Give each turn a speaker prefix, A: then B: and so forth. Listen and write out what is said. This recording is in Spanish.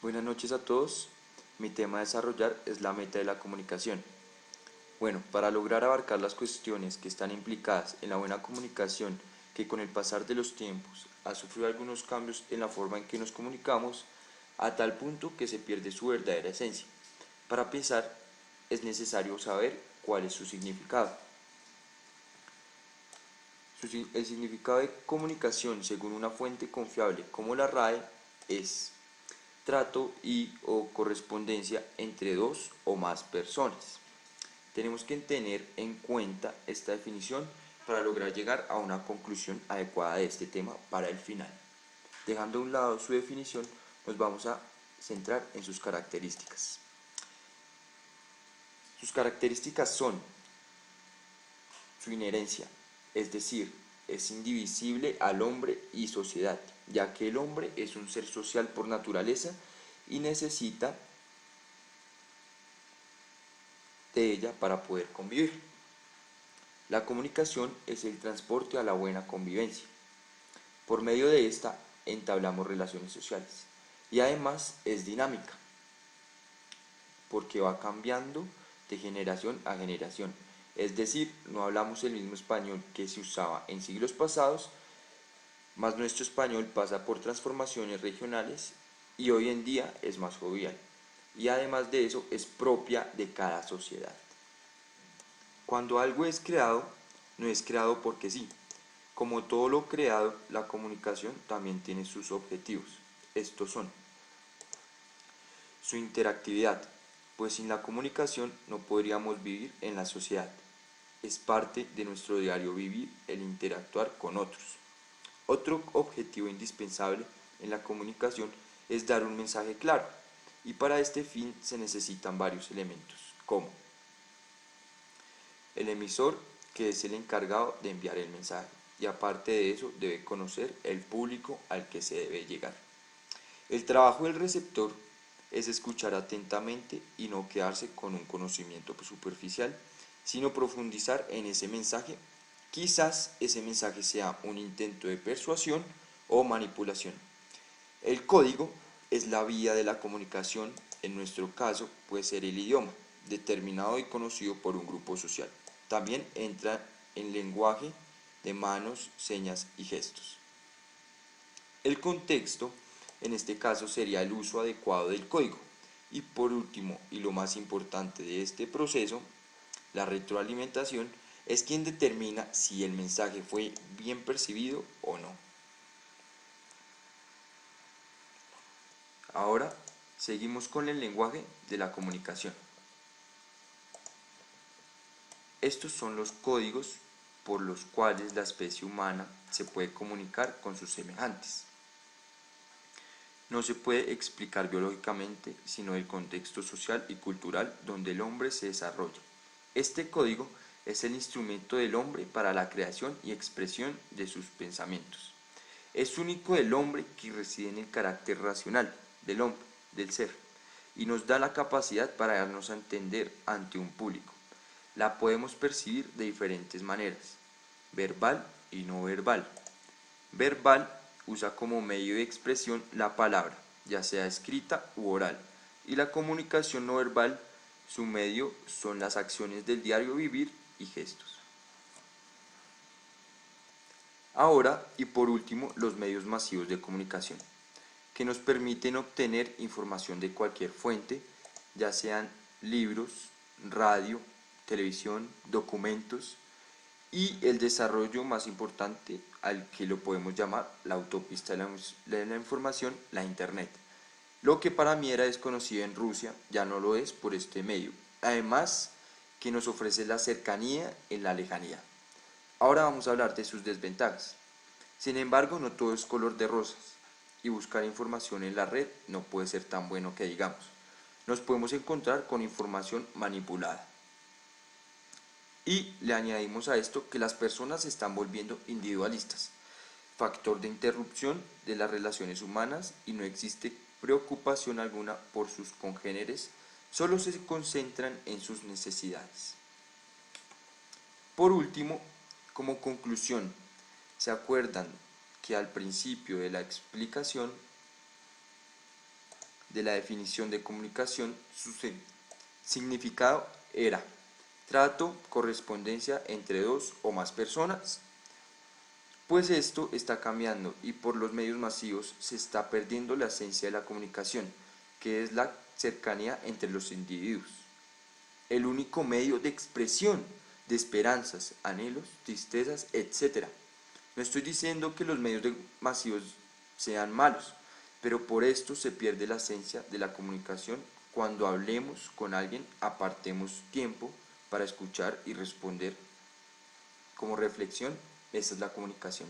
A: Buenas noches a todos. Mi tema a desarrollar es la meta de la comunicación. Bueno, para lograr abarcar las cuestiones que están implicadas en la buena comunicación, que con el pasar de los tiempos ha sufrido algunos cambios en la forma en que nos comunicamos, a tal punto que se pierde su verdadera esencia. Para empezar, es necesario saber cuál es su significado. El significado de comunicación, según una fuente confiable como la RAE, es trato y o correspondencia entre dos o más personas. Tenemos que tener en cuenta esta definición para lograr llegar a una conclusión adecuada de este tema para el final. Dejando a un lado su definición, nos vamos a centrar en sus características. Sus características son su inherencia, es decir, es indivisible al hombre y sociedad, ya que el hombre es un ser social por naturaleza y necesita de ella para poder convivir. La comunicación es el transporte a la buena convivencia. Por medio de esta entablamos relaciones sociales y además es dinámica porque va cambiando de generación a generación. Es decir, no hablamos el mismo español que se usaba en siglos pasados, más nuestro español pasa por transformaciones regionales y hoy en día es más jovial. Y además de eso es propia de cada sociedad. Cuando algo es creado, no es creado porque sí. Como todo lo creado, la comunicación también tiene sus objetivos. Estos son su interactividad, pues sin la comunicación no podríamos vivir en la sociedad. Es parte de nuestro diario vivir el interactuar con otros. Otro objetivo indispensable en la comunicación es dar un mensaje claro, y para este fin se necesitan varios elementos, como el emisor, que es el encargado de enviar el mensaje, y aparte de eso debe conocer el público al que se debe llegar. El trabajo del receptor es escuchar atentamente y no quedarse con un conocimiento superficial, sino profundizar en ese mensaje. Quizás ese mensaje sea un intento de persuasión o manipulación. El código es la vía de la comunicación, en nuestro caso puede ser el idioma, determinado y conocido por un grupo social. También entra en lenguaje de manos, señas y gestos. El contexto, en este caso, sería el uso adecuado del código. Y por último, y lo más importante de este proceso, la retroalimentación es quien determina si el mensaje fue bien percibido o no. Ahora, seguimos con el lenguaje de la comunicación. Estos son los códigos por los cuales la especie humana se puede comunicar con sus semejantes. No se puede explicar biológicamente, sino el contexto social y cultural donde el hombre se desarrolla. Este código es el instrumento del hombre para la creación y expresión de sus pensamientos. Es único del hombre que reside en el carácter racional del hombre, del ser, y nos da la capacidad para darnos a entender ante un público. La podemos percibir de diferentes maneras, verbal y no verbal. Verbal usa como medio de expresión la palabra, ya sea escrita u oral, y la comunicación no verbal, su medio son las acciones del diario vivir y gestos. Ahora, y por último, los medios masivos de comunicación, que nos permiten obtener información de cualquier fuente, ya sean libros, radio, televisión, documentos, y el desarrollo más importante al que lo podemos llamar la autopista de la información, la Internet. Lo que para mí era desconocido en Rusia ya no lo es por este medio. Además, que nos ofrece la cercanía en la lejanía. Ahora vamos a hablar de sus desventajas. Sin embargo, no todo es color de rosas y buscar información en la red no puede ser tan bueno que digamos. Nos podemos encontrar con información manipulada. Y le añadimos a esto que las personas se están volviendo individualistas, factor de interrupción de las relaciones humanas, y no existe preocupación alguna por sus congéneres, solo se concentran en sus necesidades. Por último, como conclusión, ¿se acuerdan que al principio de la explicación de la definición de comunicación, su significado era trato, correspondencia entre dos o más personas. Pues esto está cambiando y por los medios masivos se está perdiendo la esencia de la comunicación, que es la cercanía entre los individuos. El único medio de expresión de esperanzas, anhelos, tristezas, etc. No estoy diciendo que los medios masivos sean malos, pero por esto se pierde la esencia de la comunicación. Cuando hablemos con alguien, apartemos tiempo para escuchar y responder. Como reflexión, esa es la comunicación.